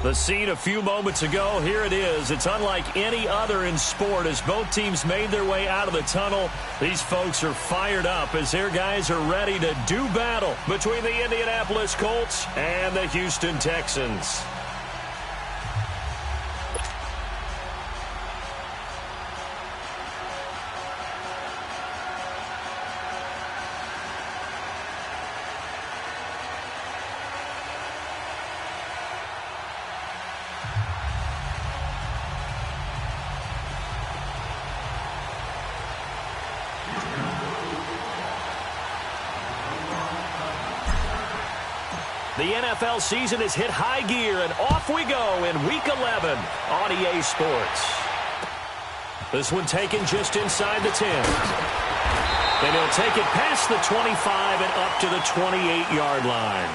The scene a few moments ago, here it is. It's unlike any other in sport as both teams made their way out of the tunnel. These folks are fired up as their guys are ready to do battle between the Indianapolis Colts and the Houston Texans. The NFL season has hit high gear, and off we go in Week 11 on EA Sports. This one taken just inside the 10. And he'll take it past the 25 and up to the 28-yard line.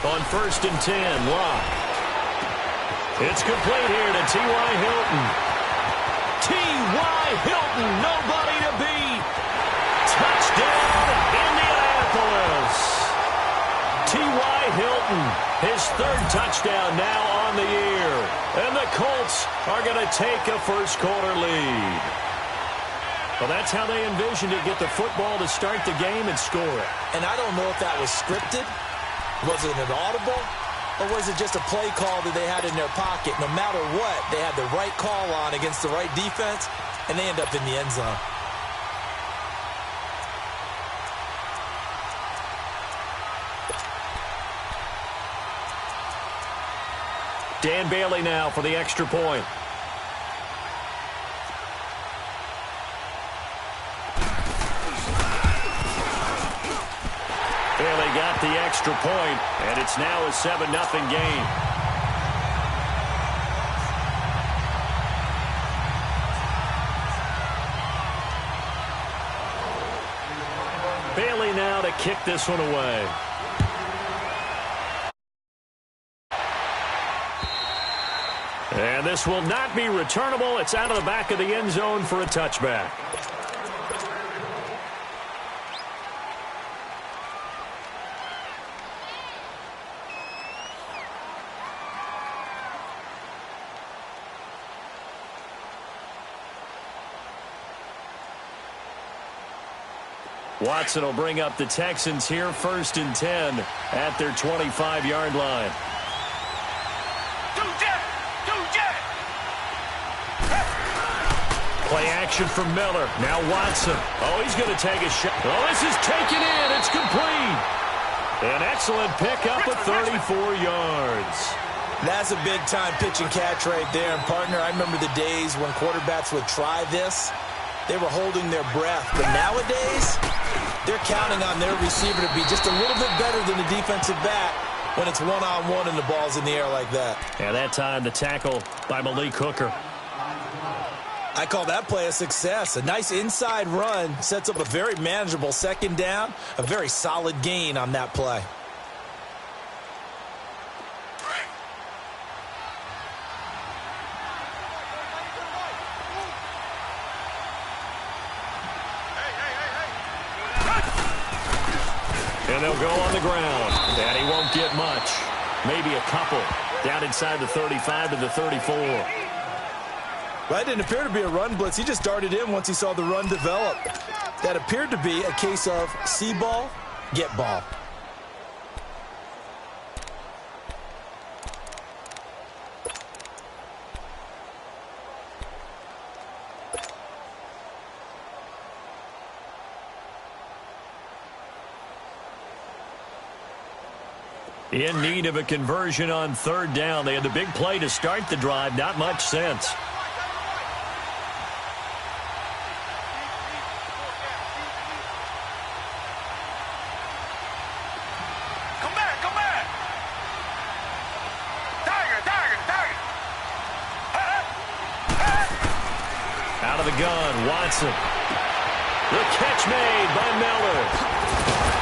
On 1st and 10, Locke. It's complete here to T.Y. Hilton. T.Y. Hilton, nobody to beat. Touchdown, Indianapolis. T.Y. Hilton, his 3rd touchdown now on the year. And the Colts are going to take a first-quarter lead. Well, that's how they envisioned it, get the football to start the game and score it. And I don't know if that was scripted. Was it an audible, or was it just a play call that they had in their pocket? No matter what, they had the right call on against the right defense, and they end up in the end zone. Dan Bailey now for the extra point. Bailey got the extra point, and it's now a 7-0 game. Bailey now to kick this one away. And this will not be returnable. It's out of the back of the end zone for a touchback. Watson will bring up the Texans here, 1st and 10 at their 25-yard line. Play action from Miller. Now Watson. Oh, he's going to take a shot. Oh, this is taken in. It's complete. An excellent pickup of 34 yards. That's a big-time pitch and catch right there. And, partner, I remember the days when quarterbacks would try this. They were holding their breath. But nowadays, they're counting on their receiver to be just a little bit better than the defensive back when it's one-on-one and the ball's in the air like that. And that time, the tackle by Malik Hooker. I call that play a success. A nice inside run sets up a very manageable 2nd down, a very solid gain on that play. And they'll go on the ground. And he won't get much. Maybe a couple. Down inside the 35 to the 34. Well, that didn't appear to be a run blitz. He just darted in once he saw the run develop. That appeared to be a case of see ball, get ball. In need of a conversion on 3rd down. They had the big play to start the drive. Not much sense. gun. Watson. The catch made by Miller.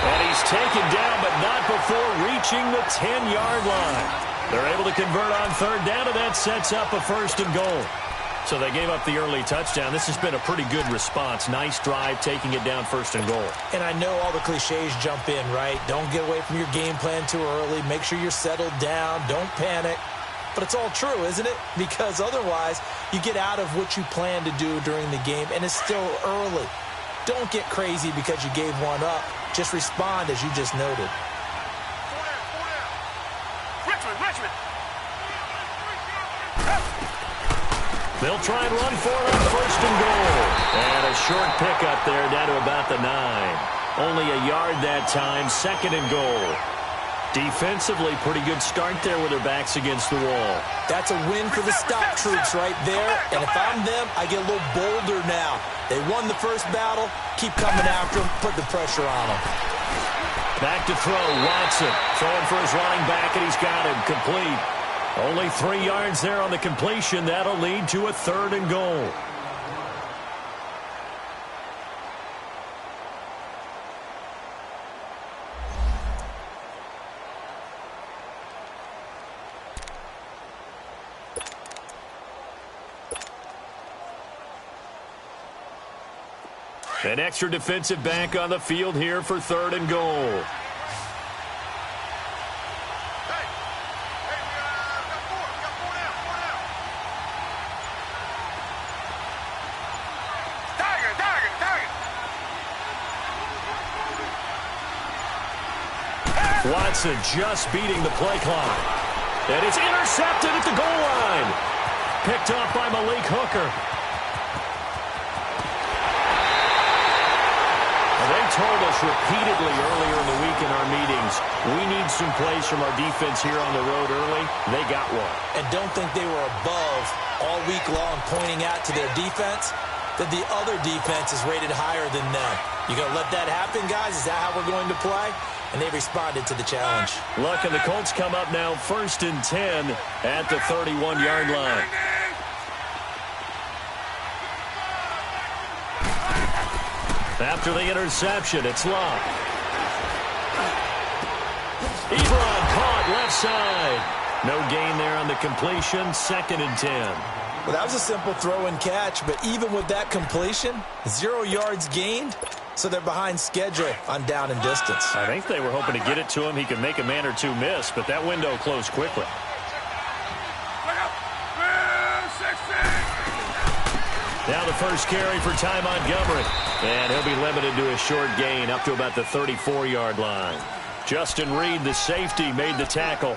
And he's taken down, but not before reaching the 10-yard line. They're able to convert on third down, and that sets up a first and goal. So they gave up the early touchdown. This has been a pretty good response. Nice drive, taking it down first and goal. And I know all the cliches jump in, right? Don't get away from your game plan too early. Make sure you're settled down. Don't panic. But it's all true, isn't it? Because otherwise, you get out of what you plan to do during the game, and it's still early. Don't get crazy because you gave one up. Just respond as you just noted. Richmond. They'll try and run for it on first and goal. And a short pickup there down to about the 9. Only a yard that time, second and goal. Defensively, pretty good start there with their backs against the wall. That's a win for the stop troops right there. And if I'm them, I get a little bolder now. They won the first battle. Keep coming after them. Put the pressure on them. Back to throw. Watson throwing for his running back, and he's got him complete. Only 3 yards there on the completion. That'll lead to a third and goal. An extra defensive back on the field here for third and goal. Watson just beating the play clock. And it's intercepted at the goal line. Picked off by Malik Hooker. They told us repeatedly earlier in the week in our meetings, we need some plays from our defense here on the road early. They got one. And don't think they were above all week long pointing out to their defense that the other defense is rated higher than them. You going to let that happen, guys? Is that how we're going to play? And they responded to the challenge. Luck and the Colts come up now first and 10 at the 31-yard line. After the interception, it's Luck. Ebron caught left side. No gain there on the completion, second and 10. Well, that was a simple throw and catch, but even with that completion, 0 yards gained, so they're behind schedule on down and distance. I think they were hoping to get it to him. He could make a man or two miss, but that window closed quickly. Now the first carry for Ty Montgomery. And he'll be limited to a short gain up to about the 34-yard line. Justin Reed, the safety, made the tackle.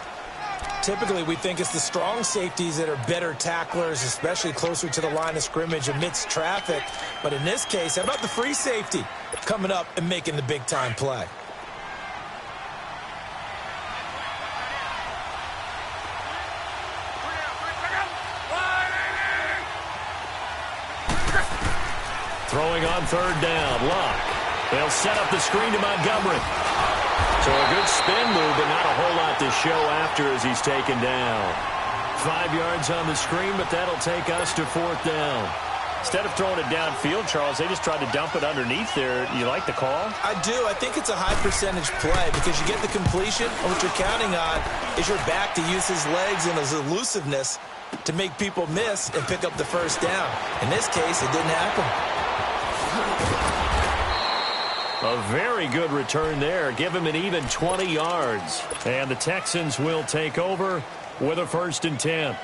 Typically, we think it's the strong safeties that are better tacklers, especially closer to the line of scrimmage amidst traffic. But in this case, how about the free safety coming up and making the big-time play? Throwing on third down, Luck. They'll set up the screen to Montgomery. So a good spin move, but not a whole lot to show after as he's taken down. 5 yards on the screen, but that'll take us to fourth down. Instead of throwing it downfield, Charles, they just tried to dump it underneath there. You like the call? I do. I think it's a high percentage play because you get the completion, and what you're counting on is your back to use his legs and his elusiveness to make people miss and pick up the first down. In this case, it didn't happen. A very good return there. Give him an even 20 yards. And the Texans will take over with a first and 10.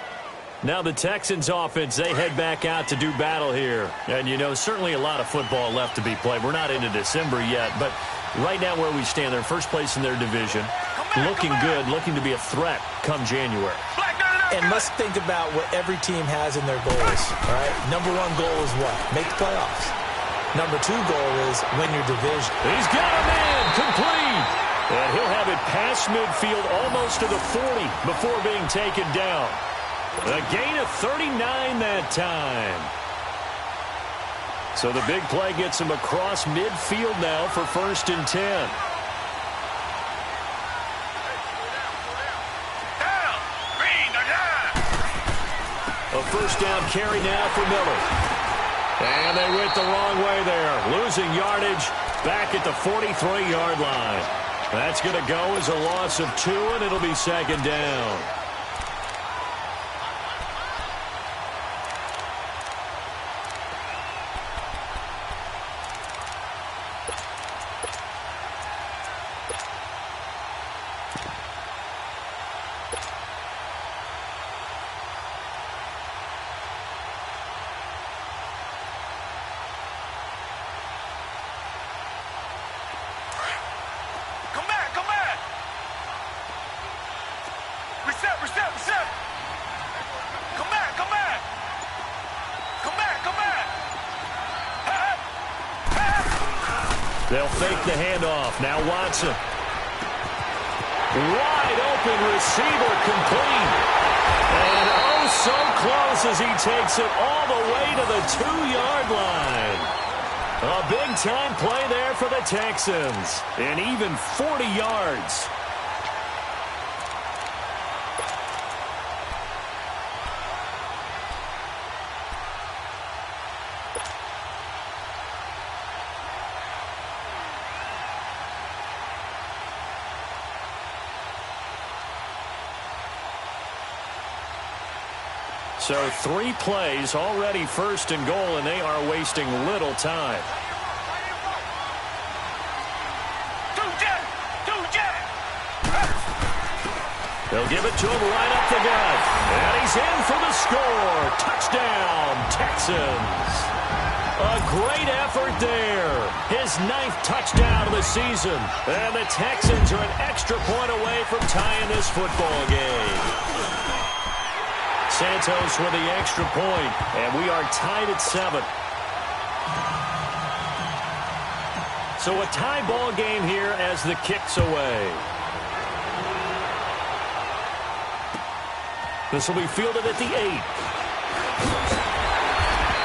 Now the Texans offense, they head back out to do battle here. And, you know, certainly a lot of football left to be played. We're not into December yet, but right now where we stand, they're first place in their division. Looking good, looking to be a threat come January. And let's think about what every team has in their goals, all right? Number one goal is what? Make the playoffs. Number two goal is win your division. He's got a man complete. And he'll have it past midfield almost to the 40 before being taken down. A gain of 39 that time. So the big play gets him across midfield now for first and 10. A first down carry now for Miller. And they went the wrong way there, losing yardage back at the 43-yard line. That's going to go as a loss of 2, and it'll be second down. They'll fake the handoff. Now Watson. Wide open receiver, complete. And oh, so close as he takes it all the way to the 2-yard line. A big-time play there for the Texans. And even 40 yards. So 3 plays, already first and goal, and they are wasting little time. They'll give it to him right up the gut. And he's in for the score. Touchdown, Texans. A great effort there. His 9th touchdown of the season. And the Texans are an extra point away from tying this football game. Santos with the extra point, and we are tied at 7. So a tie ball game here as the kick's away. This will be fielded at the 8.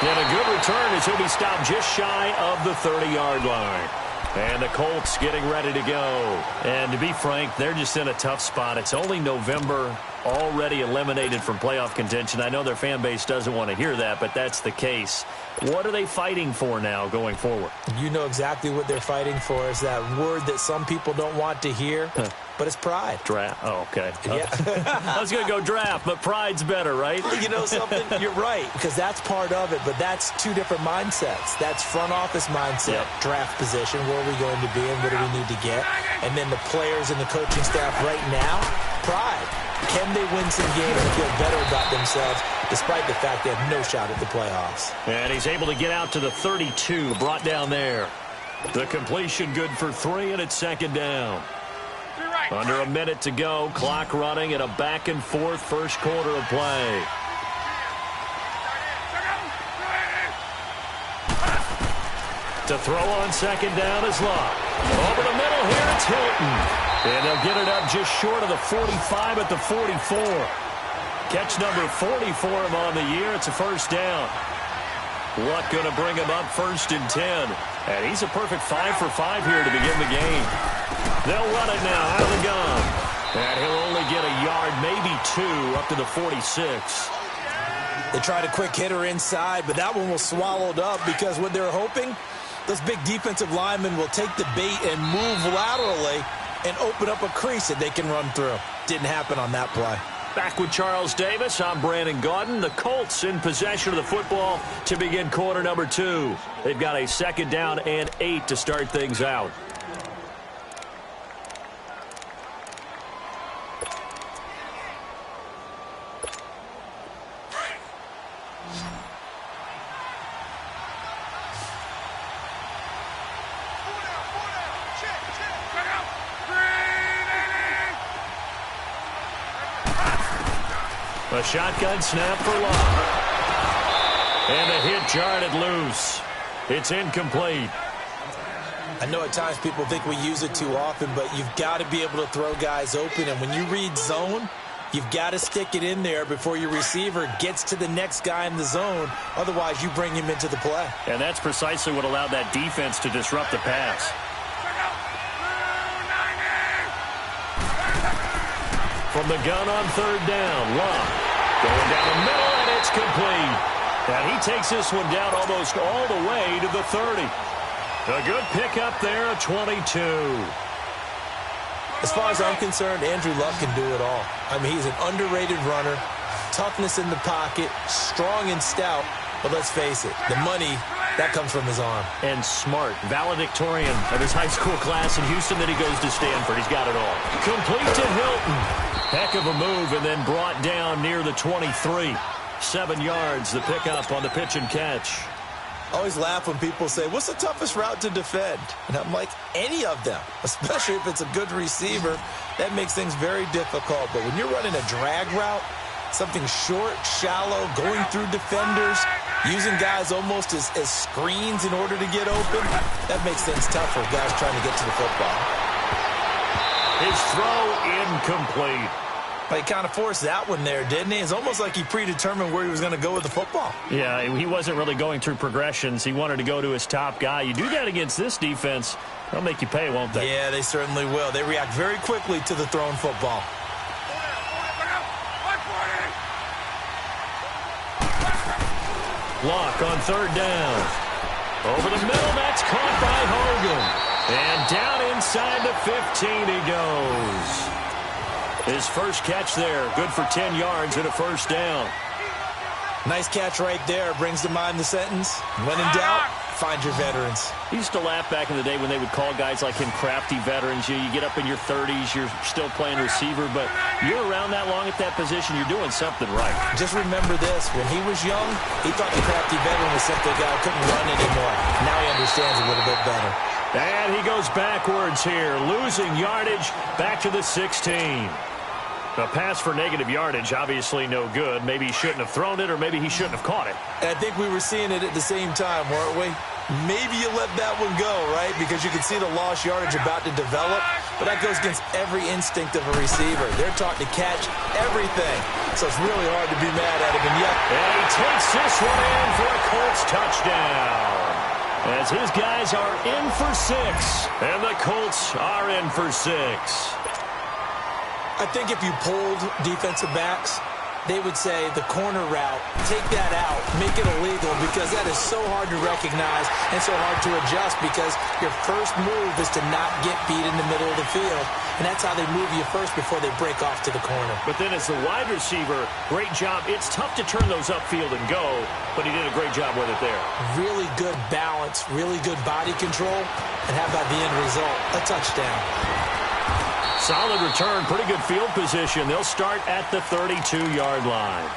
And a good return as he'll be stopped just shy of the 30-yard line. And the Colts getting ready to go. And to be frank, they're just in a tough spot. It's only November, already eliminated from playoff contention. I know their fan base doesn't want to hear that, but that's the case. What are they fighting for now going forward? You know exactly what they're fighting for. Is that word that some people don't want to hear, but it's pride. Draft. Oh, okay. Yeah. I was going to go draft, but pride's better, right? You know something? You're right, because that's part of it, but that's 2 different mindsets. That's front office mindset, draft position, where are we going to be and what do we need to get? And then the players and the coaching staff right now, pride. Can they win some games and feel better about themselves despite the fact they have no shot at the playoffs? And he's able to get out to the 32, brought down there. The completion good for 3, and it's second down. Under a minute to go, clock running at a back-and-forth first quarter of play. To throw on second down is Locke. Over the middle here, it's Hilton. And they'll get it up just short of the 45 at the 44. Catch number 40 for him on the year. It's a first down. Luck going to bring him up first and 10. And he's a perfect 5 for 5 here to begin the game. They'll run it now out of the gun. And he'll only get a yard, maybe 2, up to the 46. They tried a quick hitter inside, but that one was swallowed up because what they're hoping, those big defensive linemen will take the bait and move laterally and open up a crease that they can run through. Didn't happen on that play. Back with Charles Davis, I'm Brandon Gaudin. The Colts in possession of the football to begin quarter number 2. They've got a second down and 8 to start things out. A shotgun snap for Locke. And the hit jarred loose. It's incomplete. I know at times people think we use it too often, but you've got to be able to throw guys open. And when you read zone, you've got to stick it in there before your receiver gets to the next guy in the zone. Otherwise, you bring him into the play. And that's precisely what allowed that defense to disrupt the pass. From the gun on third down, Locke going down the middle, and it's complete. And he takes this one down almost all the way to the 30. A good pickup there, a 22. As far as I'm concerned, Andrew Luck can do it all. I mean, he's an underrated runner, toughness in the pocket, strong and stout. But let's face it, the money, that comes from his arm. And smart, valedictorian of his high school class in Houston. Then he goes to Stanford. He's got it all. Complete to Hilton. Heck of a move, and then brought down near the 23. 7 yards, the pickup on the pitch and catch. I always laugh when people say, what's the toughest route to defend? And I'm like, any of them, especially if it's a good receiver. That makes things very difficult. But when you're running a drag route, something short, shallow, going through defenders, using guys almost as screens in order to get open, that makes things tough for guys trying to get to the football. His throw incomplete. But he kind of forced that one there, didn't he? It's almost like he predetermined where he was going to go with the football. Yeah, he wasn't really going through progressions. He wanted to go to his top guy. You do that against this defense, they'll make you pay, won't they? Yeah, they certainly will. They react very quickly to the thrown football. Lock on third down. Over the middle, that's caught by Hogan. And down inside the 15 he goes. His first catch there, good for 10 yards and a first down. Nice catch right there. Brings to mind the sentence, when in doubt, find your veterans. He used to laugh back in the day when they would call guys like him crafty veterans. You get up in your 30s, you're still playing receiver, but you're around that long at that position, you're doing something right. Just remember this, when he was young, he thought the crafty veteran was simply a guy who couldn't run anymore. Now he understands a little bit better. And he goes backwards here, losing yardage back to the 16. A pass for negative yardage, obviously no good. Maybe he shouldn't have thrown it, or maybe he shouldn't have caught it. And I think we were seeing it at the same time, weren't we? Maybe you let that one go, right? Because you can see the lost yardage about to develop. But that goes against every instinct of a receiver. They're taught to catch everything. So it's really hard to be mad at him. And yet, he takes this one in for a Colts touchdown. As his guys are in for 6. And the Colts are in for 6. I think if you polled defensive backs, they would say the corner route, take that out, make it illegal, because that is so hard to recognize and so hard to adjust, because your first move is to not get beat in the middle of the field. And that's how they move you first before they break off to the corner. But then as the wide receiver, great job. It's tough to turn those upfield and go, but he did a great job with it there. Really good balance, really good body control, and how about the end result? A touchdown. Solid return, pretty good field position. They'll start at the 32-yard line.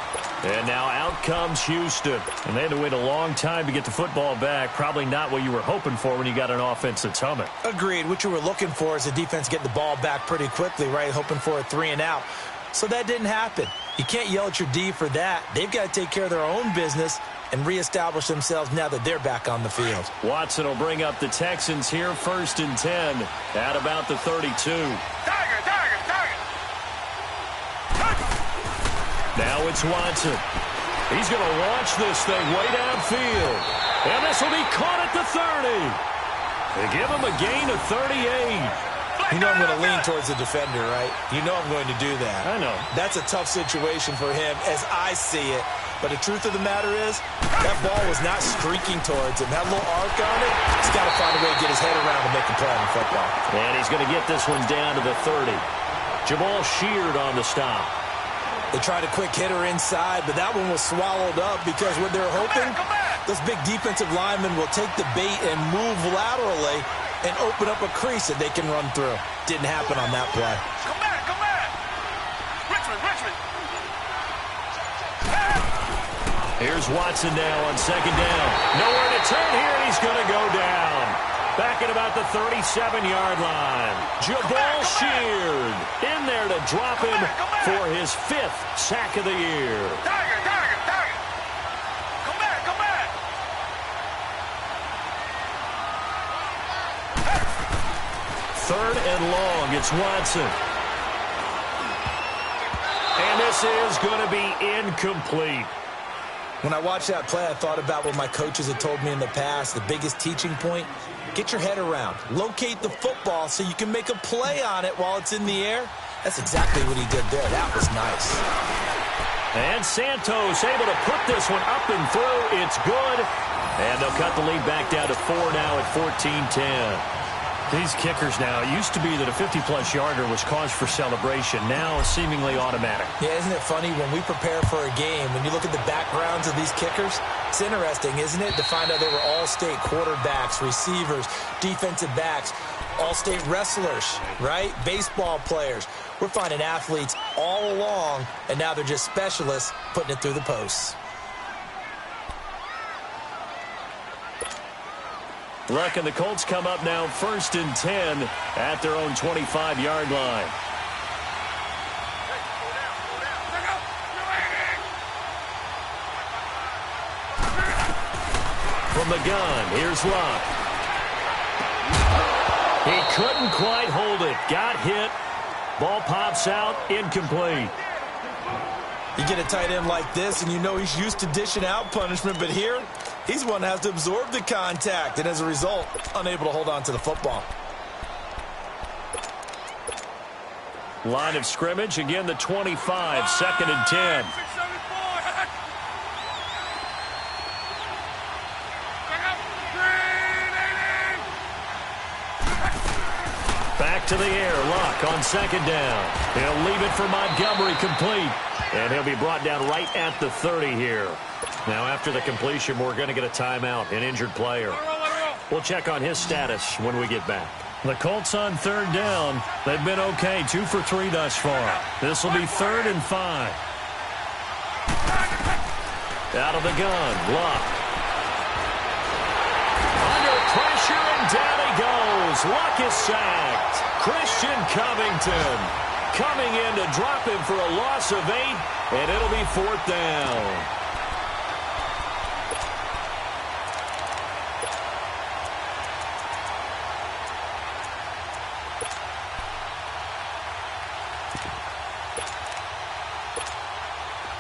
And now out comes Houston. And they had to wait a long time to get the football back. Probably not what you were hoping for when you got an offense that's humming. Agreed. What you were looking for is the defense getting the ball back pretty quickly, right? Hoping for a 3-and-out. So that didn't happen. You can't yell at your D for that. They've got to take care of their own business and reestablish themselves now that they're back on the field. Watson will bring up the Texans here, 1st and 10 at about the 32. Tiger! Now it's Watson. He's going to launch this thing way downfield. And this will be caught at the 30. They give him a gain of 38. You know I'm going to lean towards the defender, right? You know I'm going to do that. I know. That's a tough situation for him as I see it. But the truth of the matter is, that ball was not streaking towards him. Had a little arc on it. He's got to find a way to get his head around and make a play on the football. And he's going to get this one down to the 30. Jamal Sheard on the stop. They tried a quick hitter inside, but that one was swallowed up because what they're hoping, those big defensive linemen will take the bait and move laterally and open up a crease that they can run through. Didn't happen on that play. Come back! Richmond! Here's Watson now on 2nd down. Nowhere to turn here, and he's going to go down. Back at about the 37-yard line. Jamal Sheard in there to drop him for his 5th sack of the year. Tiger! Come back! 3rd and long, it's Watson. And this is going to be incomplete. When I watched that play, I thought about what my coaches had told me in the past. The biggest teaching point, get your head around. Locate the football so you can make a play on it while it's in the air. That's exactly what he did there. That was nice. And Santos able to put this one up and through. It's good. And they'll cut the lead back down to 4 now at 14-10. These kickers now, it used to be that a 50-plus yarder was cause for celebration. Now seemingly automatic. Yeah, isn't it funny when we prepare for a game, when you look at the backgrounds of these kickers, it's interesting, isn't it, to find out they were all-state quarterbacks, receivers, defensive backs, all-state wrestlers, right? Baseball players. We're finding athletes all along, and now they're just specialists putting it through the posts. Look, and the Colts come up now 1st and 10 at their own 25-yard line. From the gun, here's Luck. He couldn't quite hold it. Got hit. Ball pops out, incomplete. You get a tight end like this, and you know he's used to dishing out punishment, but here, he's one that has to absorb the contact, and as a result, unable to hold on to the football. Line of scrimmage, again the 25, 2nd and 10. Back to the air, Luck on 2nd down. He'll leave it for Montgomery, complete. And he'll be brought down right at the 30 here. Now, after the completion, we're going to get a timeout, an injured player. We'll check on his status when we get back. The Colts on 3rd down. They've been okay, 2 for 3 thus far. This will be 3rd and 5. Out of the gun, Luck. Under pressure, and down he goes. Luck is sacked. Christian Covington coming in to drop him for a loss of 8, and it'll be 4th down.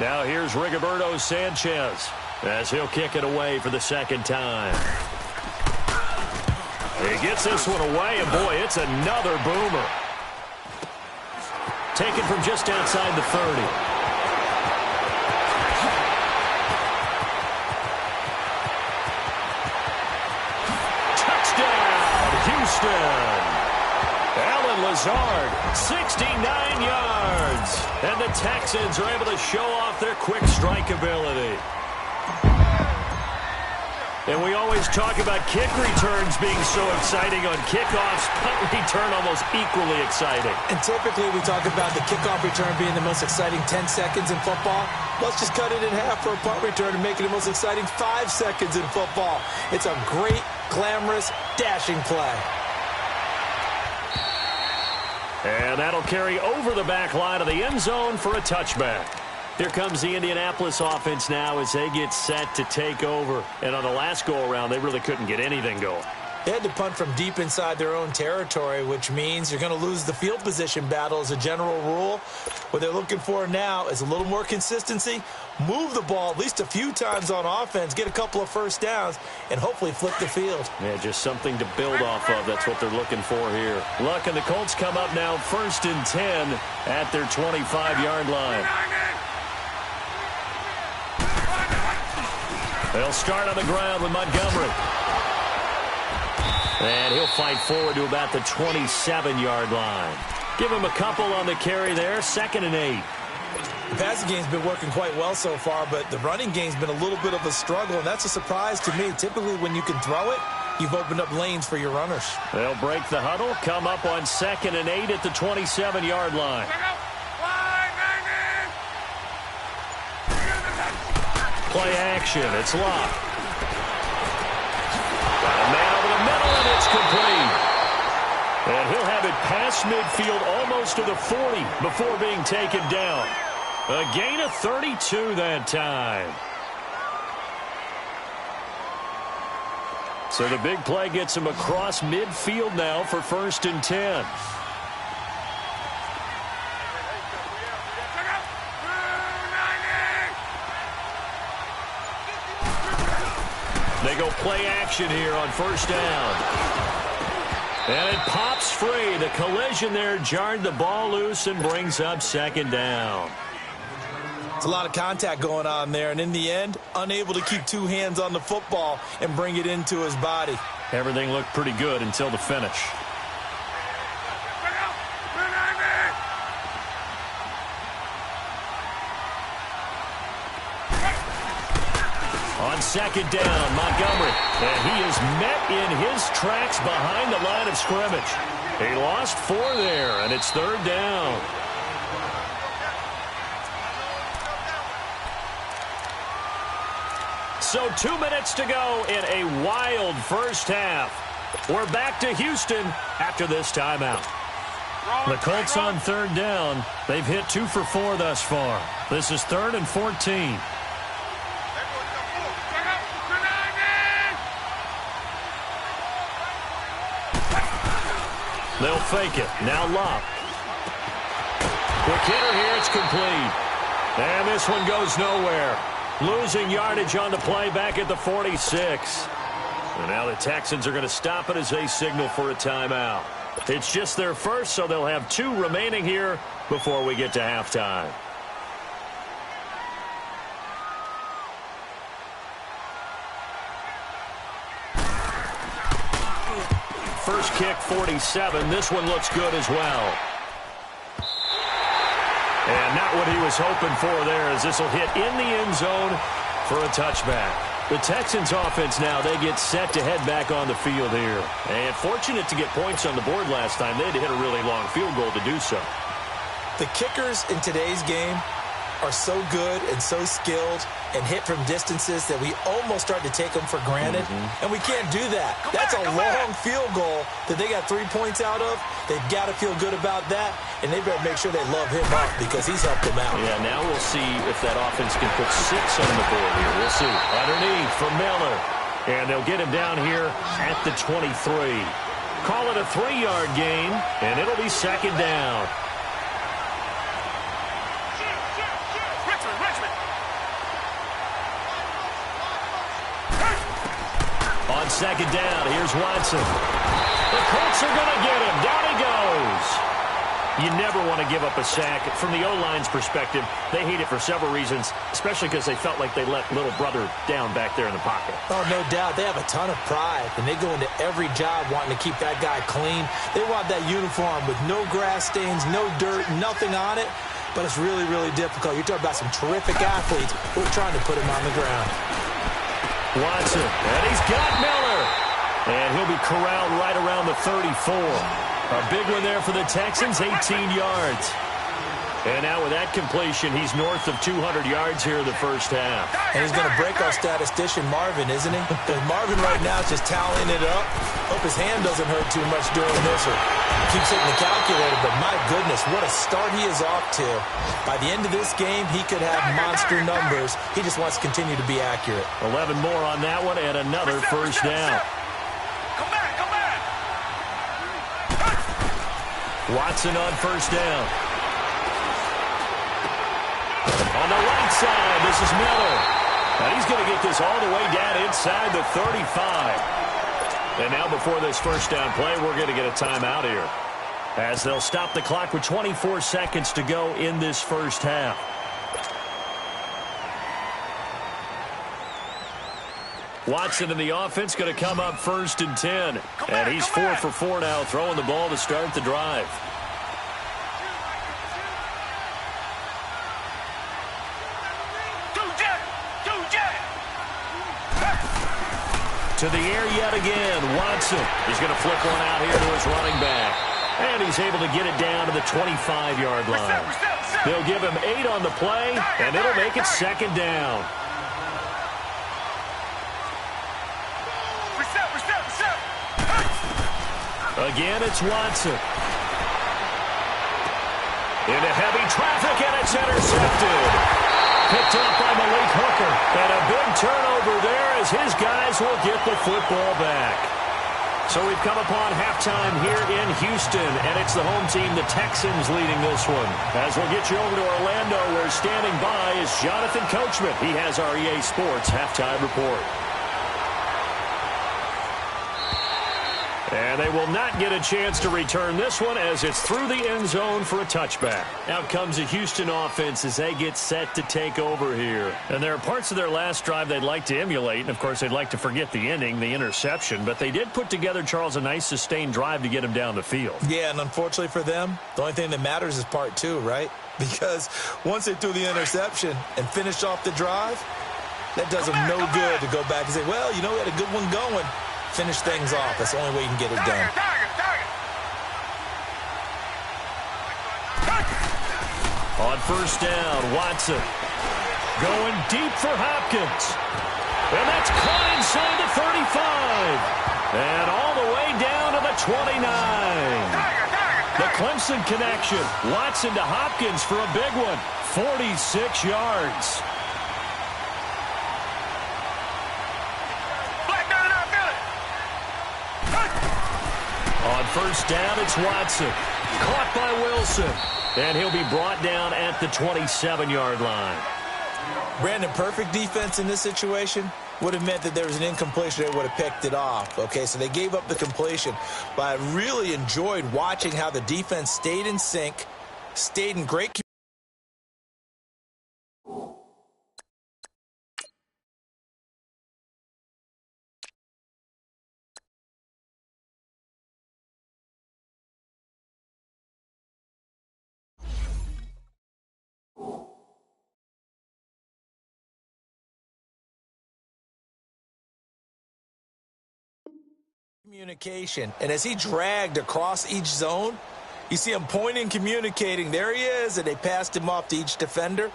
Now here's Rigoberto Sanchez as he'll kick it away for the 2nd time. He gets this one away, and boy, it's another boomer. Taken from just outside the 30. Touchdown, Houston. Alan Lazard, 69 yards. And the Texans are able to show off their quick strike ability. And we always talk about kick returns being so exciting on kickoffs. Punt return almost equally exciting. And typically we talk about the kickoff return being the most exciting 10 seconds in football. Let's just cut it in half for a punt return and make it the most exciting 5 seconds in football. It's a great, glamorous, dashing play. And that'll carry over the back line of the end zone for a touchback. Here comes the Indianapolis offense now as they get set to take over. And on the last go-around, they really couldn't get anything going. They had to punt from deep inside their own territory, which means you're going to lose the field position battle as a general rule. What they're looking for now is a little more consistency, move the ball at least a few times on offense, get a couple of first downs, and hopefully flip the field. Yeah, just something to build off of. That's what they're looking for here. Luck, and the Colts come up now 1st and 10 at their 25-yard line. They'll start on the ground with Montgomery. And he'll fight forward to about the 27-yard line. Give him a couple on the carry there. 2nd and 8. The passing game's been working quite well so far, but the running game's been a little bit of a struggle, and that's a surprise to me. Typically, when you can throw it, you've opened up lanes for your runners. They'll break the huddle, come up on 2nd and 8 at the 27-yard line. Play action. It's Luck. Got a man over the middle, and it's complete. And he'll have it past midfield almost to the 40 before being taken down. A gain of 32 that time. So the big play gets him across midfield now for 1st and 10. They go play action here on 1st down. And it pops free. The collision there jarred the ball loose and brings up 2nd down. It's a lot of contact going on there, and in the end, unable to keep two hands on the football and bring it into his body. Everything looked pretty good until the finish. On second down, Montgomery. And he is met in his tracks behind the line of scrimmage. He lost 4 there, and it's third down. So 2 minutes to go in a wild first half. We're back to Houston after this timeout. The Colts on third down. They've hit 2 for 4 thus far. This is 3rd and 14. They'll fake it. Now Lop. Quick hitter here. It's complete. And this one goes nowhere. Losing yardage on the play back at the 46. And now the Texans are going to stop it as they signal for a timeout. It's just their first, so they'll have 2 remaining here before we get to halftime. First kick, 47. This one looks good as well. And not what he was hoping for there, as this will hit in the end zone for a touchback. The Texans offense now, they get set to head back on the field here. And fortunate to get points on the board last time. They had to hit a really long field goal to do so. The kickers in today's game are so good and so skilled and hit from distances that we almost start to take them for granted. And we can't do that. That's a long field goal that they got 3 points out of. They've got to feel good about that, and they better make sure they love him up because he's helped them out. Yeah, now we'll see if that offense can put 6 on the board here. We'll see. Underneath for Miller. And they'll get him down here at the 23. Call it a 3-yard gain, and it'll be second down. On second down, here's Watson. The Colts are going to get him. Down he goes. You never want to give up a sack. From the O-line's perspective, they hate it for several reasons, especially because they felt like they let little brother down back there in the pocket. Oh, no doubt. They have a ton of pride, and they go into every job wanting to keep that guy clean. They want that uniform with no grass stains, no dirt, nothing on it, but it's really, really difficult. You're talking about some terrific athletes who are trying to put him on the ground. Watson, and he's got Miller. And he'll be corralled right around the 34. A big one there for the Texans, 18 yards. And now with that completion, he's north of 200 yards here in the first half. And he's going to break our statistician, Marvin, isn't he? Because Marvin right now is just tallying it up. Hope his hand doesn't hurt too much doing this or keeps hitting the calculator. But my goodness, what a start he is off to. By the end of this game, he could have monster numbers. He just wants to continue to be accurate. 11 more on that one and another first down. Come back, come back. Watson on first down. On the right side, this is Miller. And he's going to get this all the way down inside the 35. And now before this first down play, we're going to get a timeout here, as they'll stop the clock with 24 seconds to go in this first half. Watson in the offense going to come up 1st and 10. And he's 4 for 4 now, throwing the ball to start the drive. To the air yet again. Watson. He's going to flip one out here to his running back. And he's able to get it down to the 25-yard line. They'll give him 8 on the play, and it'll make it second down. Again, it's Watson. Into heavy traffic, and it's intercepted. Picked up by Malik Hooker. And a big turnover there as his guys will get the football back. So we've come upon halftime here in Houston, and it's the home team, the Texans, leading this one. As we'll get you over to Orlando, where standing by is Jonathan Coachman. He has our EA Sports halftime report. And they will not get a chance to return this one as it's through the end zone for a touchback. Out comes the Houston offense as they get set to take over here. And there are parts of their last drive they'd like to emulate. And, of course, they'd like to forget the ending, the interception. But they did put together, Charles, a nice sustained drive to get them down the field. Yeah, and unfortunately for them, the only thing that matters is part two, right? Because once they threw the interception and finished off the drive, that does them no good to go back and say, well, you know, we had a good one going. Finish things off. That's the only way you can get it done. On first down, Watson going deep for Hopkins. And that's caught inside the 35. And all the way down to the 29. The Clemson connection. Watson to Hopkins for a big one. 46 yards. On first down, it's Watson. Caught by Wilson. And he'll be brought down at the 27-yard line. Brandon, perfect defense in this situation would have meant that there was an incompletion. They would have picked it off. Okay, so they gave up the completion. But I really enjoyed watching how the defense stayed in sync, stayed in great communication. And as he dragged across each zone, you see him pointing, communicating. There he is, and they passed him off to each defender.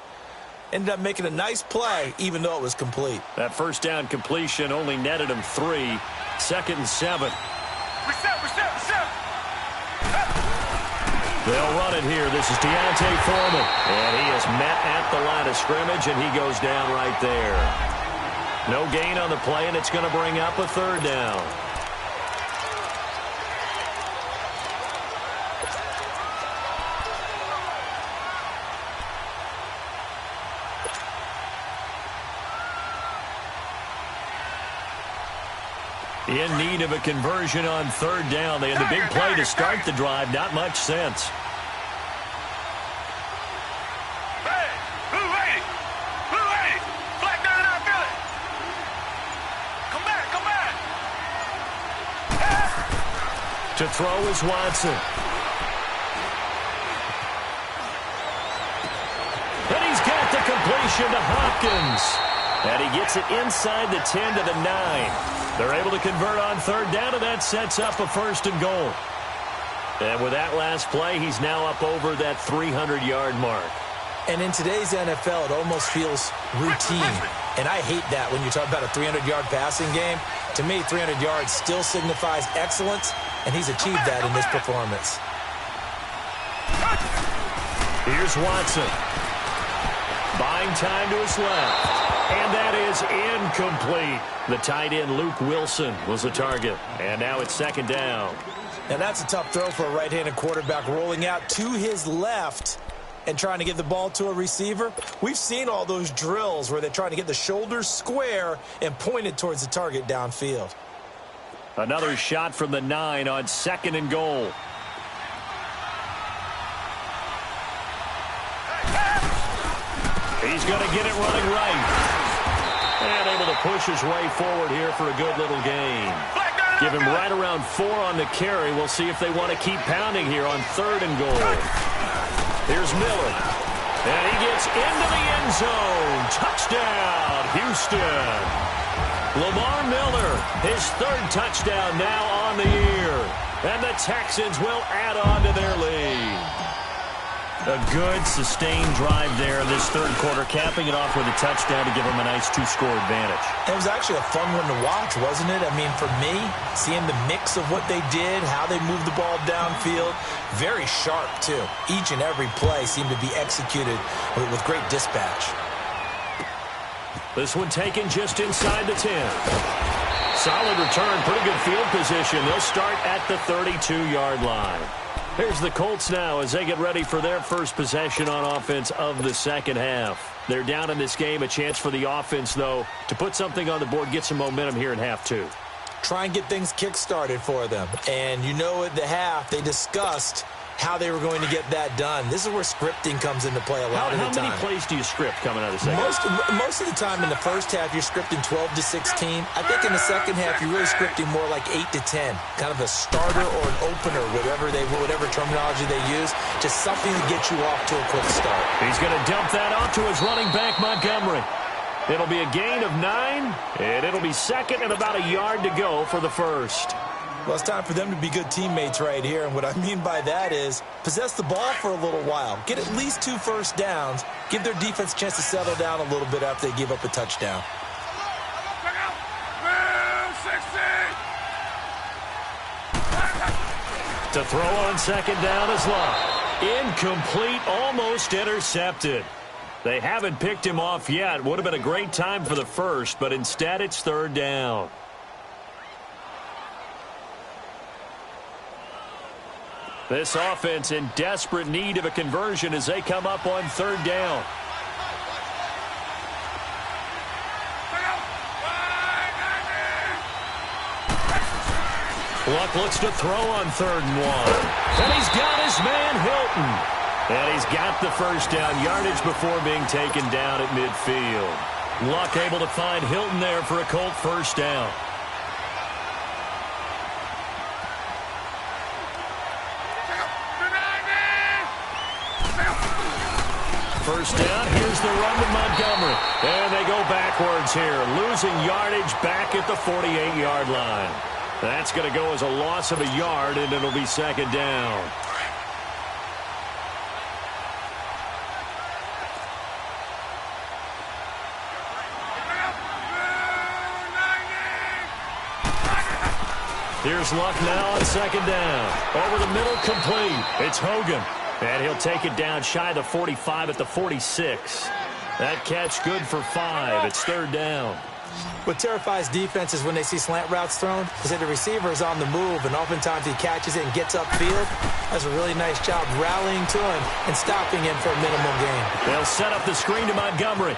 Ended up making a nice play, even though it was complete. That first down completion only netted him 3. 2nd and 7. Reset. They'll run it here. This is Deontay Foreman. And he is met at the line of scrimmage, and he goes down right there. No gain on the play, and it's going to bring up a 3rd down. In need of a conversion on 3rd down. They had the big play to start the drive. Not much sense. Hey, blue lady. Flag down in our village. Come back. To throw is Watson. And he's got the completion to Hopkins. And he gets it inside the 10 to the 9. They're able to convert on 3rd down, and that sets up a 1st and goal. And with that last play, he's now up over that 300-yard mark. And in today's NFL, it almost feels routine. And I hate that when you talk about a 300-yard passing game. To me, 300 yards still signifies excellence, and he's achieved that in this performance. Here's Watson. Buying time to his left. And that is incomplete. The tight end, Luke Wilson, was the target. And now it's 2nd down. And that's a tough throw for a right-handed quarterback, rolling out to his left and trying to get the ball to a receiver. We've seen all those drills where they're trying to get the shoulders square and pointed towards the target downfield. Another shot from the 9 on 2nd and goal. He's going to get it running right. And able to push his way forward here for a good little gain. Give him right around 4 on the carry. We'll see if they want to keep pounding here on 3rd and goal. Here's Miller. And he gets into the end zone. Touchdown, Houston. Lamar Miller, his 3rd touchdown now on the year. And the Texans will add on to their lead. A good, sustained drive there in this 3rd quarter, capping it off with a touchdown to give them a nice 2-score advantage. It was actually a fun one to watch, wasn't it? I mean, for me, seeing the mix of what they did, how they moved the ball downfield, very sharp, too. Each and every play seemed to be executed with great dispatch. This one taken just inside the 10. Solid return, pretty good field position. They'll start at the 32-yard line. Here's the Colts now as they get ready for their first possession on offense of the 2nd half. They're down in this game. A chance for the offense, though, to put something on the board, get some momentum here in half 2. try and get things kick-started for them. And you know at the half, they discussed how they were going to get that done. This is where scripting comes into play a lot of the time. How many plays do you script coming out of the second? Most of the time in the first half, you're scripting 12 to 16. I think in the second half, you're really scripting more like 8 to 10. Kind of a starter or an opener, whatever terminology they use. Just something to get you off to a quick start. He's going to dump that off to his running back, Montgomery. It'll be a gain of 9, and it'll be second and about a yard to go for the first. Well, it's time for them to be good teammates right here, and what I mean by that is possess the ball for a little while, get at least 2 first downs, give their defense a chance to settle down a little bit after they give up a touchdown. To throw on second down is Love. Incomplete, almost intercepted. They haven't picked him off yet. Would have been a great time for the first, but instead it's third down. This offense in desperate need of a conversion as they come up on third down. Luck looks to throw on 3rd and 1. And he's got his man Hilton. And he's got the first down yardage before being taken down at midfield. Luck able to find Hilton there for a Colt first down. First down, here's the run with Montgomery. And they go backwards here, losing yardage back at the 48-yard line. That's going to go as a loss of a yard, and it'll be second down. Here's Luck now on second down. Over the middle, complete. It's Hogan. And he'll take it down shy of the 45 at the 46. That catch good for 5. It's third down. What terrifies defenses when they see slant routes thrown is that the receiver is on the move, and oftentimes he catches it and gets upfield. Does a really nice job rallying to him and stopping him for a minimal gain. They'll set up the screen to Montgomery.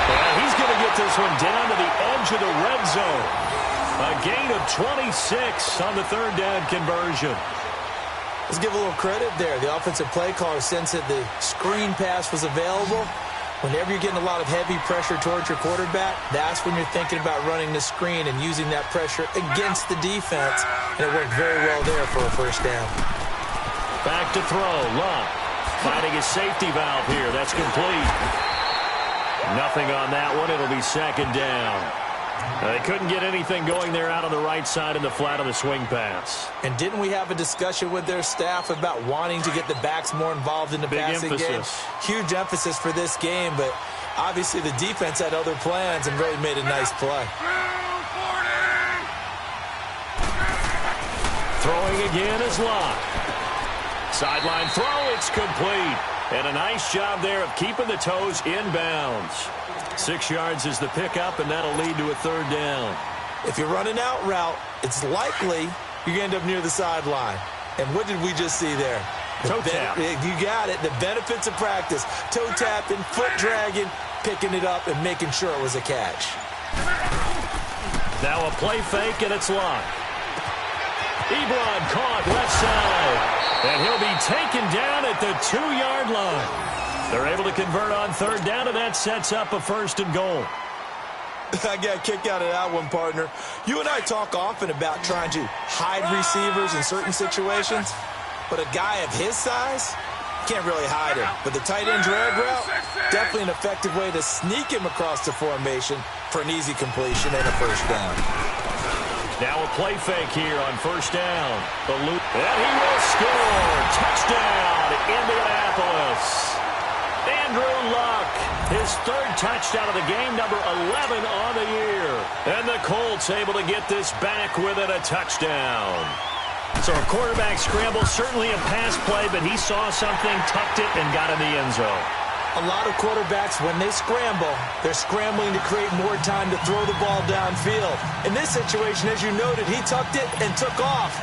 And he's going to get this one down to the edge of the red zone. A gain of 26 on the third down conversion. Let's give a little credit there. The offensive play caller sensed that the screen pass was available. Whenever you're getting a lot of heavy pressure towards your quarterback, that's when you're thinking about running the screen and using that pressure against the defense. And it worked very well there for a first down. Back to throw. Luck finding his safety valve here. That's complete. Nothing on that one. It'll be second down. They couldn't get anything going there out on the right side in the flat on the swing pass. And didn't we have a discussion with their staff about wanting to get the backs more involved in the passing game? Huge emphasis for this game, but obviously the defense had other plans and really made a nice play. Throwing again is Locke. Sideline throw, it's complete. And a nice job there of keeping the toes inbounds. 6 yards is the pickup, and that'll lead to a third down. If you're running out route, it's likely you're going to end up near the sideline. And what did we just see there? Toe tap. You got it. The benefits of practice. Toe tapping, foot dragging, picking it up, and making sure it was a catch. Now a play fake, and it's Locke. Ebron caught left side. And he'll be taken down at the 2-yard line. They're able to convert on third down, and that sets up a first and goal. I got a kick out of that one, partner. You and I talk often about trying to hide receivers in certain situations, but a guy of his size can't really hide him. But the tight end drag route, definitely an effective way to sneak him across the formation for an easy completion and a first down. Now a play fake here on first down. And he will score. Touchdown, Indianapolis. Andrew Luck, his 3rd touchdown of the game, number 11 on the year. And the Colts able to get this back within a touchdown. So a quarterback scramble, certainly a pass play, but he saw something, tucked it, and got in the end zone. A lot of quarterbacks, when they scramble, they're scrambling to create more time to throw the ball downfield. In this situation, as you noted, he tucked it and took off.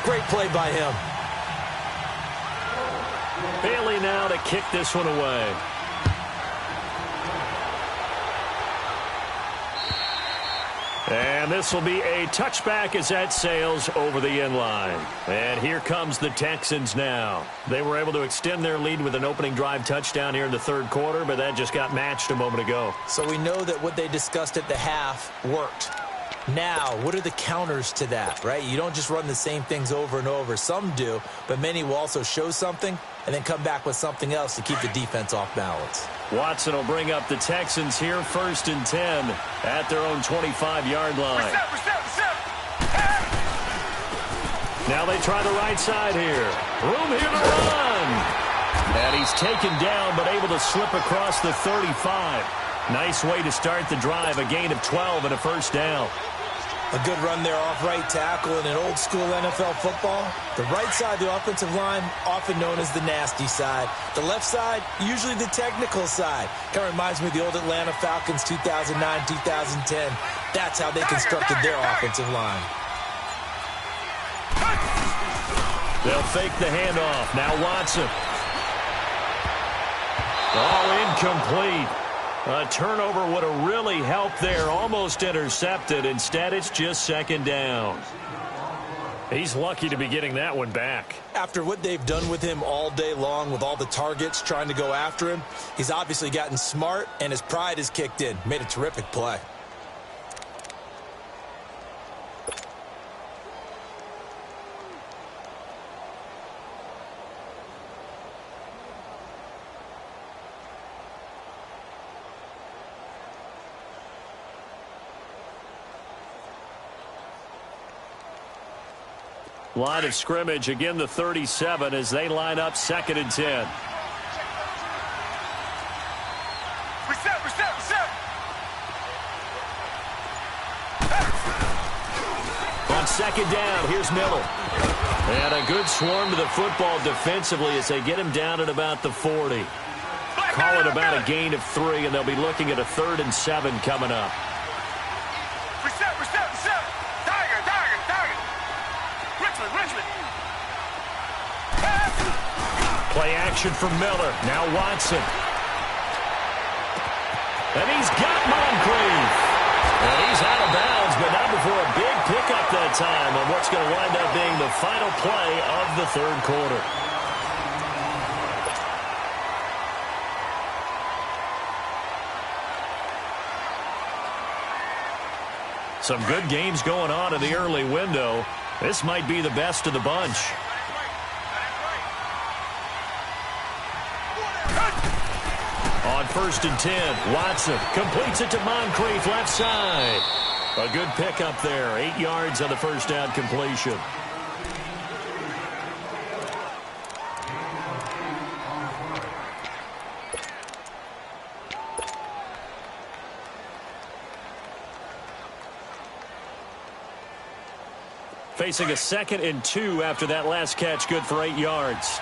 Great play by him. Bailey now to kick this one away. And this will be a touchback as that sails over the end line. And here comes the Texans now. They were able to extend their lead with an opening drive touchdown here in the third quarter, but that just got matched a moment ago. So we know that what they discussed at the half worked. Now, what are the counters to that, right? You don't just run the same things over and over. Some do, but many will also show something and then come back with something else to keep the defense off balance. Watson will bring up the Texans here, 1st and 10 at their own 25-yard line. Now they try the right side here. Room here to run. And he's taken down, but able to slip across the 35. Nice way to start the drive, a gain of 12 and a first down. A good run there off right tackle in an old-school NFL football. The right side of the offensive line, often known as the nasty side. The left side, usually the technical side. Kind of reminds me of the old Atlanta Falcons 2009, 2010. That's how they constructed their offensive line. They'll fake the handoff. Now Watson. All incomplete. A turnover would have really helped there. Almost intercepted. Instead, it's just 2nd down. He's lucky to be getting that one back. After what they've done with him all day long with all the targets trying to go after him, he's obviously gotten smart, and his pride has kicked in. Made a terrific play. Line of scrimmage, again the 37 as they line up 2nd and 10. Reset. On 2nd down, here's Miller. And a good swarm to the football defensively as they get him down at about the 40. Call it about a gain of 3, and they'll be looking at a 3rd and 7 coming up. Reset. Target. Richmond. Play action from Miller. Now Watson. And he's got Moncrief. And he's out of bounds, but not before a big pickup that time on what's going to wind up being the final play of the third quarter. Some good games going on in the early window. This might be the best of the bunch. On 1st and 10, Watson completes it to Moncrief, left side. A good pickup there, 8 yards on the first down completion. Facing a 2nd and 2 after that last catch, good for 8 yards.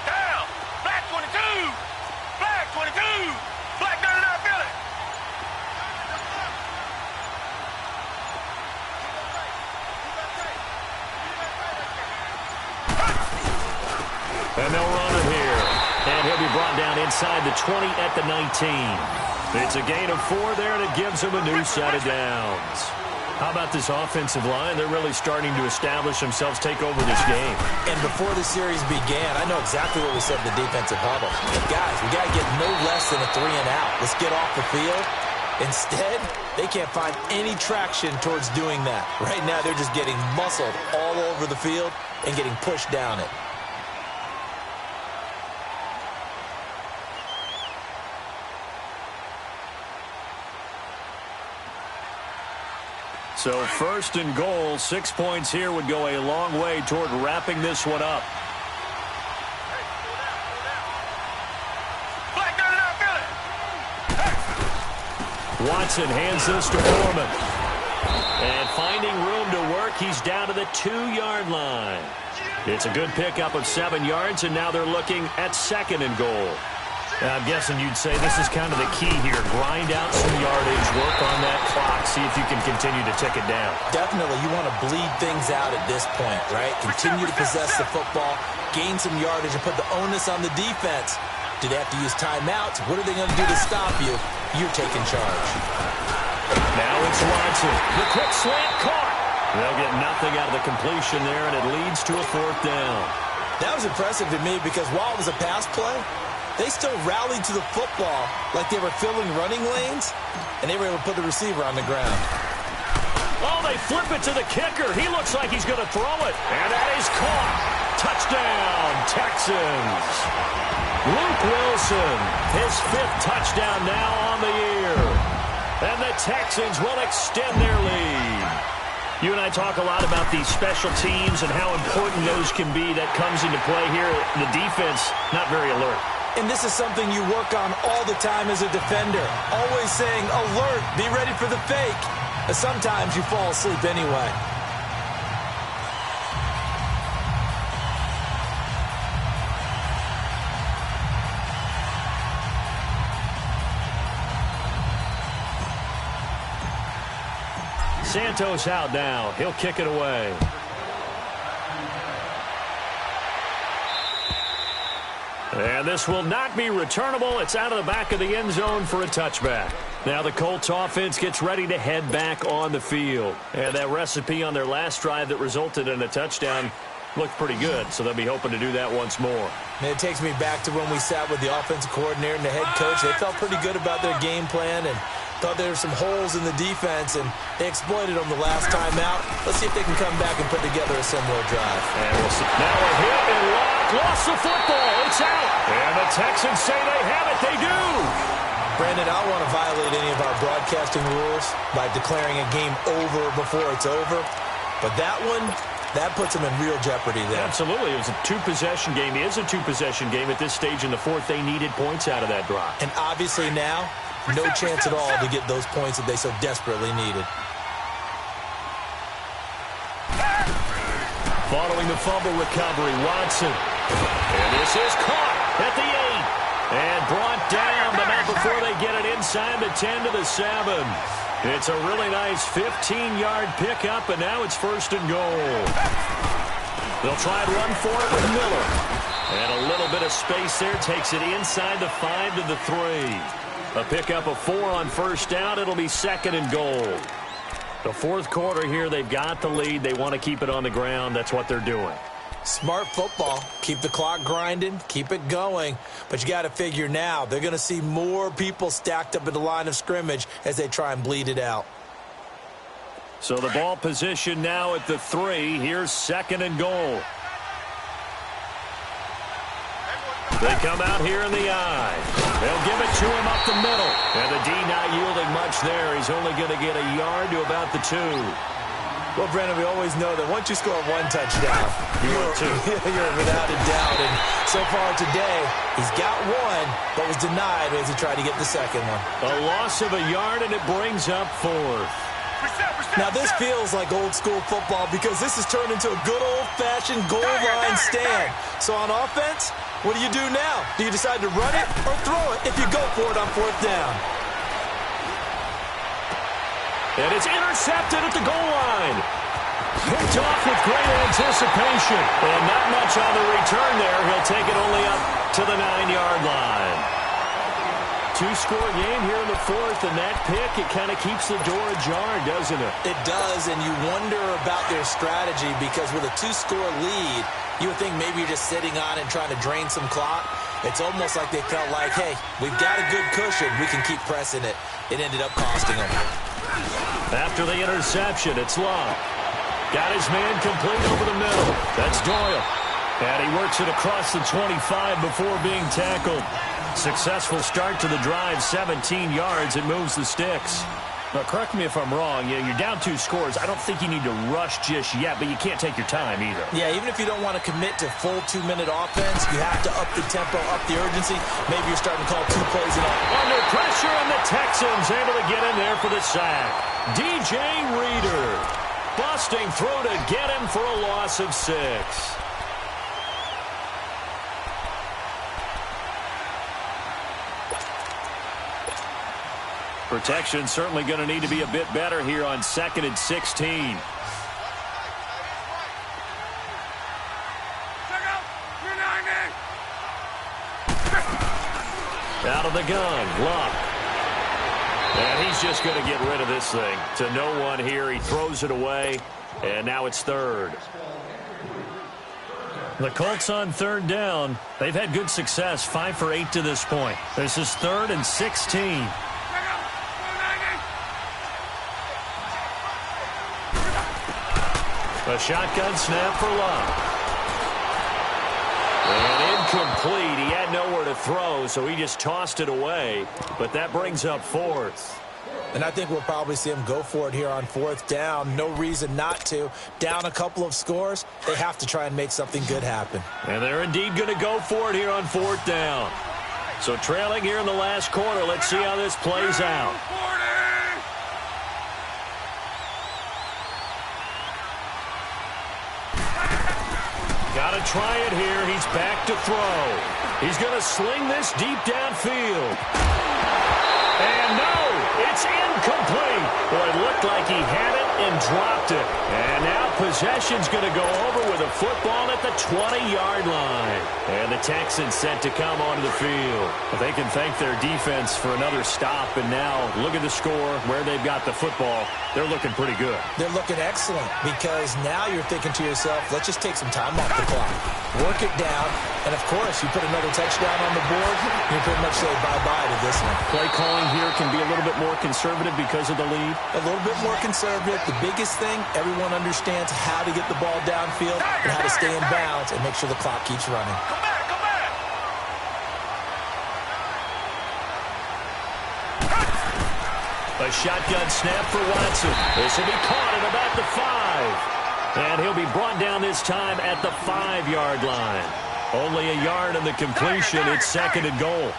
Down. Black 22. Black down in our Philly. And they'll run it here. And he'll be brought down inside the 20 at the 19. It's a gain of 4 there, and it gives him a new set of downs. How about this offensive line? They're really starting to establish themselves, take over this game. And before the series began, I know exactly what we said in the defensive huddle. Guys, we got to get no less than a 3 and out. Let's get off the field. Instead, they can't find any traction towards doing that. Right now, they're just getting muscled all over the field and getting pushed down it. So 1st and goal, 6 points here would go a long way toward wrapping this one up. Watson hands this to Foreman. And finding room to work, he's down to the 2-yard line. It's a good pickup of 7 yards, and now they're looking at 2nd and goal. I'm guessing you'd say this is kind of the key here. Grind out some yardage, work on that clock, see if you can continue to tick it down. Definitely, you want to bleed things out at this point, right? Continue to possess the football, gain some yardage, and put the onus on the defense Do they have to use timeouts? What are they going to do to stop you? You're taking charge. Now it's Watson. The quick slant caught. They'll get nothing out of the completion there, and it leads to a 4th down. That was impressive to me because while it was a pass play, they still rallied to the football like they were filling running lanes, and they were able to put the receiver on the ground. Oh, they flip it to the kicker. He looks like he's going to throw it, and that is caught. Touchdown, Texans. Luke Wilson, his 5th touchdown now on the year. And the Texans will extend their lead. You and I talk a lot about these special teams and how important those can be. That comes into play here. The defense, not very alert. And this is something you work on all the time as a defender. Always saying, alert, be ready for the fake. And sometimes you fall asleep anyway. Santos out now. He'll kick it away. And this will not be returnable. It's out of the back of the end zone for a touchback. Now the Colts offense gets ready to head back on the field. And that recipe on their last drive that resulted in a touchdown looked pretty good, so they'll be hoping to do that once more. And it takes me back to when we sat with the offensive coordinator and the head coach. They felt pretty good about their game plan and thought there were some holes in the defense, and they exploited them the last time out. Let's see if they can come back and put together a similar drive. And we'll see. Now a hit and lost the football. It's out. And the Texans say they have it. They do. Brandon, I don't want to violate any of our broadcasting rules by declaring a game over before it's over, but that one, that puts them in real jeopardy there. Absolutely. It was a 2-possession game. It is a 2-possession game at this stage in the 4th. They needed points out of that drive. And obviously now, no chance at all to get those points that they so desperately needed. Following the fumble recovery, Watson. And this is caught at the 8. And brought down, but not before they get it inside the 10 to the 7. It's a really nice 15-yard pickup, and now it's 1st and goal. They'll try and run for it with Miller. And a little bit of space there takes it inside the 5 to the 3. A pickup of 4 on 1st down. It'll be 2nd and goal. The 4th quarter here, they've got the lead. They want to keep it on the ground. That's what they're doing. Smart football. Keep the clock grinding. Keep it going. But you got to figure now, they're going to see more people stacked up at the line of scrimmage as they try and bleed it out. So the ball position now at the 3. Here's 2nd and goal. They come out here in the eye. They'll give it to him up the middle. And the D not yielding much there. He's only going to get a yard to about the 2. Well, Brandon, we always know that once you score 1 touchdown, you're without a doubt. And so far today, he's got 1, but was denied as he tried to get the 2nd one. A loss of a yard, and it brings up 4th. Now, this feels like old-school football because this has turned into a good old-fashioned goal line stand. So on offense, what do you do now? Do you decide to run it or throw it if you go for it on 4th down? And it's intercepted at the goal line. Picked off with great anticipation. And not much on the return there. He'll take it only up to the 9-yard line. 2-score game here in the 4th, and that pick, it kind of keeps the door ajar, doesn't it? It does, and you wonder about their strategy because with a 2-score lead, you would think maybe you're just sitting on it and trying to drain some clock. It's almost like they felt like, hey, we've got a good cushion. We can keep pressing it. It ended up costing them. After the interception, it's Love. Got his man complete over the middle. That's Doyle. And he works it across the 25 before being tackled. Successful start to the drive, 17 yards. It moves the sticks. Now, correct me if I'm wrong. You're down 2 scores. I don't think you need to rush just yet, but you can't take your time either. Yeah, even if you don't want to commit to full 2-minute offense, you have to up the tempo, up the urgency. Maybe you're starting to call 2 plays in all. Under pressure, and the Texans able to get in there for the sack. DJ Reader busting through to get him for a loss of 6. Protection certainly going to need to be a bit better here on 2nd and 16. Out of the gun, Luck. And he's just going to get rid of this thing. To no one here. He throws it away, and now it's third. The Colts on third down. They've had good success, 5 for 8 to this point. This is 3rd and 16. A shotgun snap for Luck. And incomplete. He had nowhere to throw, so he just tossed it away. But that brings up 4th. And I think we'll probably see him go for it here on 4th down. No reason not to. Down a couple of scores, they have to try and make something good happen. And they're indeed going to go for it here on 4th down. So trailing here in the last quarter. Let's see how this plays out. Got to try it here. He's back to throw. He's going to sling this deep downfield. And no, it's incomplete. Well, it looked like he had it and dropped it. And now possession's going to go over with a football at the 20-yard line. And the Texans set to come onto the field. But they can thank their defense for another stop. And now look at the score, where they've got the football. They're looking pretty good. They're looking excellent because now you're thinking to yourself, let's just take some time off the clock. Work it down. And, of course, you put another touchdown on the board, you pretty much say bye-bye to this one. Play calling here can be a little bit more conservative because of the lead. A little bit more conservative. The biggest thing, everyone understands how to get the ball downfield and how to stay in bounds and make sure the clock keeps running. Come back, come back. A shotgun snap for Watson. This will be caught at about the 5. And he'll be brought down this time at the 5-yard line. Only a yard on the completion. It's 2nd and goal.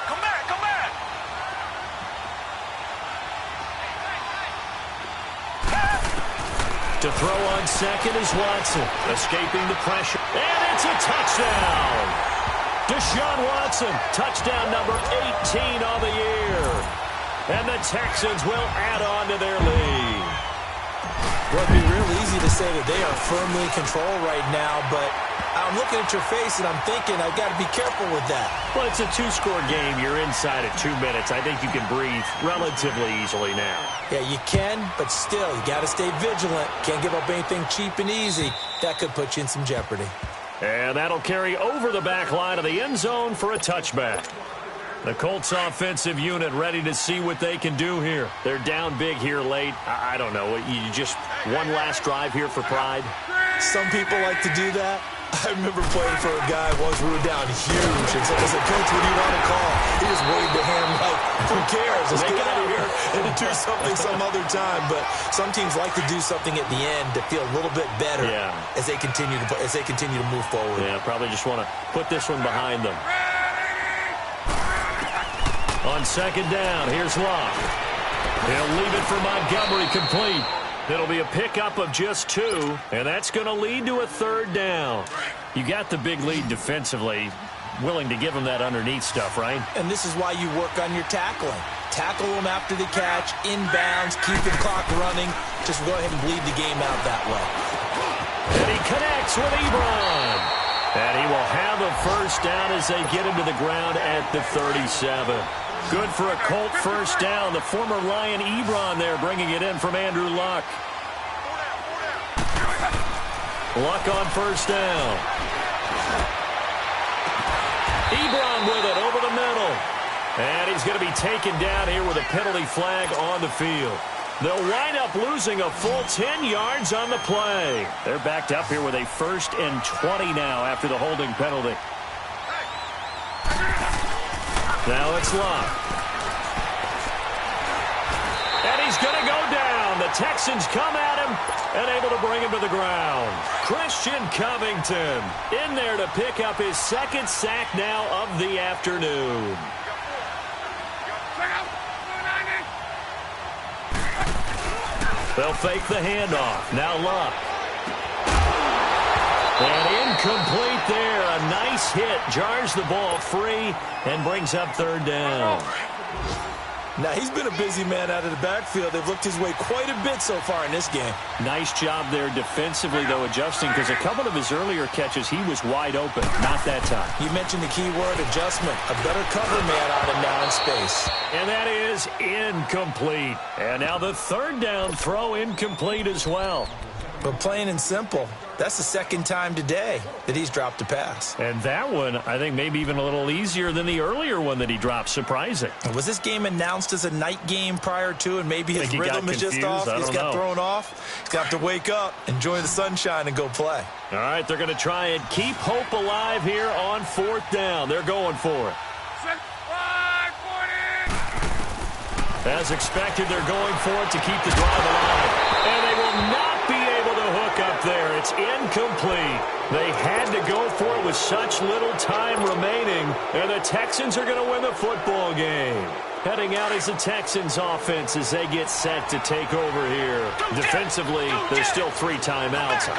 Come back, come back. To throw on 2nd is Watson. Escaping the pressure. And it's a touchdown. Deshaun Watson, touchdown number 18 on the year. And the Texans will add on to their lead. Well, it'd be real easy to say that they are firmly in control right now, but I'm looking at your face and I'm thinking I've got to be careful with that. Well, it's a 2-score game. You're inside at 2 minutes. I think you can breathe relatively easily now. Yeah, you can, but still, you got to stay vigilant. Can't give up anything cheap and easy. That could put you in some jeopardy. And that'll carry over the back line of the end zone for a touchback. The Colts offensive unit ready to see what they can do here. They're down big here late. I don't know. You just one last drive here for pride? Some people like to do that. I remember playing for a guy once we were down huge, and someone said, "Coach, what do you want to call?" He just waved a hand like, who cares? Let's get out of here and do something some other time. But some teams like to do something at the end to feel a little bit better as they continue to move forward. Yeah, probably just want to put this one behind them. On 2nd down, here's Luck. He'll leave it for Montgomery complete. It'll be a pickup of just 2, and that's going to lead to a 3rd down. You got the big lead defensively, willing to give them that underneath stuff, right? And this is why you work on your tackling. Tackle them after the catch, inbounds, keep the clock running. Just go ahead and bleed the game out that way. And he connects with Ebron. And he will have a 1st down as they get him to the ground at the 37. Good for a Colt 1st down. The former Lion Ebron there bringing it in from Andrew Luck. Luck on 1st down. Ebron with it over the middle. And he's going to be taken down here with a penalty flag on the field. They'll wind up losing a full 10 yards on the play. They're backed up here with a 1st and 20 now after the holding penalty. Now it's Luck. And he's going to go down. The Texans come at him and able to bring him to the ground. Christian Covington in there to pick up his 2nd sack now of the afternoon. They'll fake the handoff. Now Luck. And incomplete there. A nice hit. Jars the ball free and brings up 3rd down. Now, he's been a busy man out of the backfield. They've looked his way quite a bit so far in this game. Nice job there defensively, though, adjusting, because a couple of his earlier catches, he was wide open. Not that time. You mentioned the key word, adjustment. A better cover man on him now in space. And that is incomplete. And now the third down throw incomplete as well. But plain and simple, that's the second time today that he's dropped a pass. And that one, I think, maybe even a little easier than the earlier one that he dropped. Surprising. Was this game announced as a night game prior to, and maybe his rhythm is just off? He's got thrown off. He's got to wake up, enjoy the sunshine, and go play. All right, they're going to try and keep hope alive here on 4th down. They're going for it. As expected, they're going for it to keep the drive alive. And they will not be able to hook up there. It's incomplete. They had to go for it with such little time remaining. And the Texans are going to win the football game. Heading out is the Texans offense as they get set to take over here. Defensively, there's still 3 timeouts.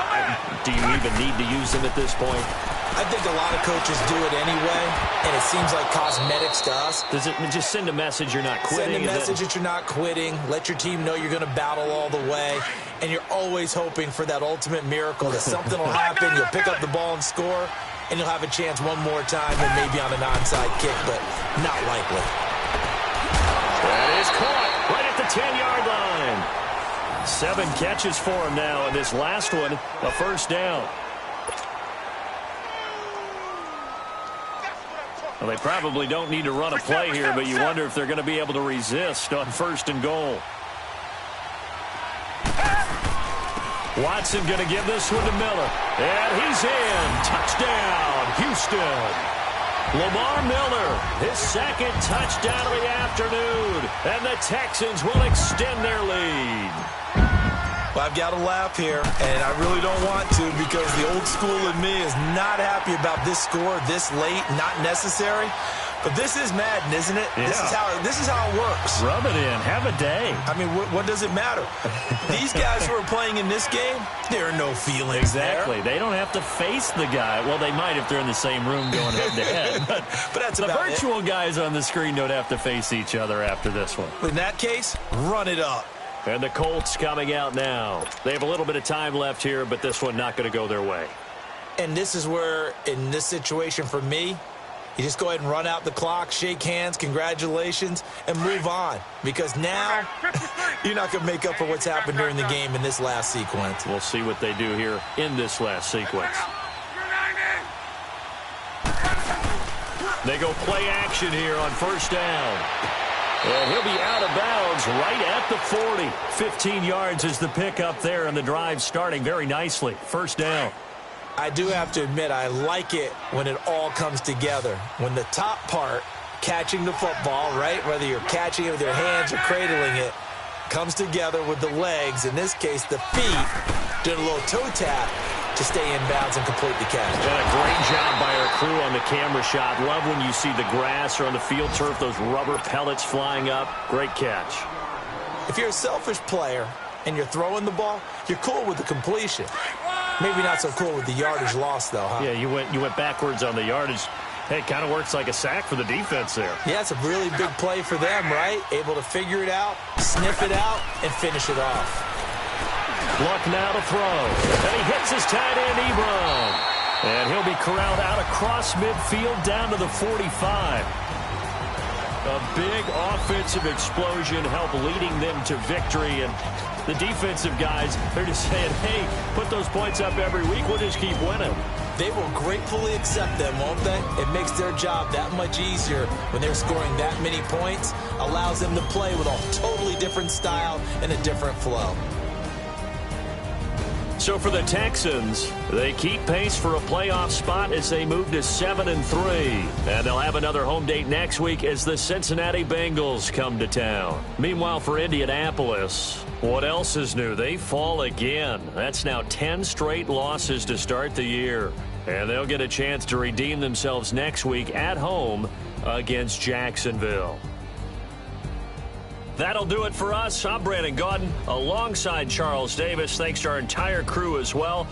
Do you even need to use them at this point? I think a lot of coaches do it anyway, and it seems like cosmetics to us. Does it just send a message you're not quitting? Send a message that you're not quitting. Let your team know you're going to battle all the way, and you're always hoping for that ultimate miracle, that something will happen, you'll pick up the ball and score, and you'll have a chance one more time and maybe on an onside kick, but not likely. That is caught right at the 10-yard line. 7 catches for him now, and this last one, a first down. Well, they probably don't need to run a play here, but you wonder if they're going to be able to resist on 1st and goal. Watson going to give this one to Miller. And he's in. Touchdown, Houston. Lamar Miller, his 2nd touchdown of the afternoon. And the Texans will extend their lead. Well, I've got to laugh here, and I really don't want to, because the old school in me is not happy about this score this late, not necessary. But this is Madden, isn't it? Yeah. This is how it works. Rub it in. Have a day. I mean, what does it matter? These guys who are playing in this game, there are no feelings exactly. there. They don't have to face the guy. Well, they might if they're in the same room going head-to-head. But that's the about virtual it. Guys on the screen don't have to face each other after this one. In that case, run it up. And the Colts coming out now. They have a little bit of time left here, but this one not going to go their way. And this is where, in this situation for me, you just go ahead and run out the clock, shake hands, congratulations, and move on. Because now, you're not going to make up for what's happened during the game in this last sequence. We'll see what they do here in this last sequence. They go play action here on 1st down. And he'll be out of bounds right at the 40. 15 yards is the pickup there, and the drive starting very nicely. 1st down. I do have to admit, I like it when it all comes together. When the top part, catching the football, right, whether you're catching it with your hands or cradling it, comes together with the legs, in this case the feet, doing a little toe tap to stay in bounds and complete the catch. And a great job by our crew on the camera shot. Love when you see the grass or on the field turf, those rubber pellets flying up. Great catch. If you're a selfish player and you're throwing the ball, you're cool with the completion. Maybe not so cool with the yardage loss, though, huh? Yeah, you went backwards on the yardage. Hey, it kind of works like a sack for the defense there. Yeah, it's a really big play for them, right? Able to figure it out, sniff it out, and finish it off. Luck now to throw. And he hits his tight end, Ebron. And he'll be corralled out across midfield down to the 45. A big offensive explosion helped leading them to victory. And the defensive guys, they're just saying, hey, put those points up every week. We'll just keep winning. They will gratefully accept them, won't they? It makes their job that much easier when they're scoring that many points. Allows them to play with a totally different style and a different flow. So for the Texans, they keep pace for a playoff spot as they move to 7-3. And they'll have another home date next week as the Cincinnati Bengals come to town. Meanwhile, for Indianapolis, what else is new? They fall again. That's now 10 straight losses to start the year. And they'll get a chance to redeem themselves next week at home against Jacksonville. That'll do it for us. I'm Brandon Gaudin alongside Charles Davis. Thanks to our entire crew as well.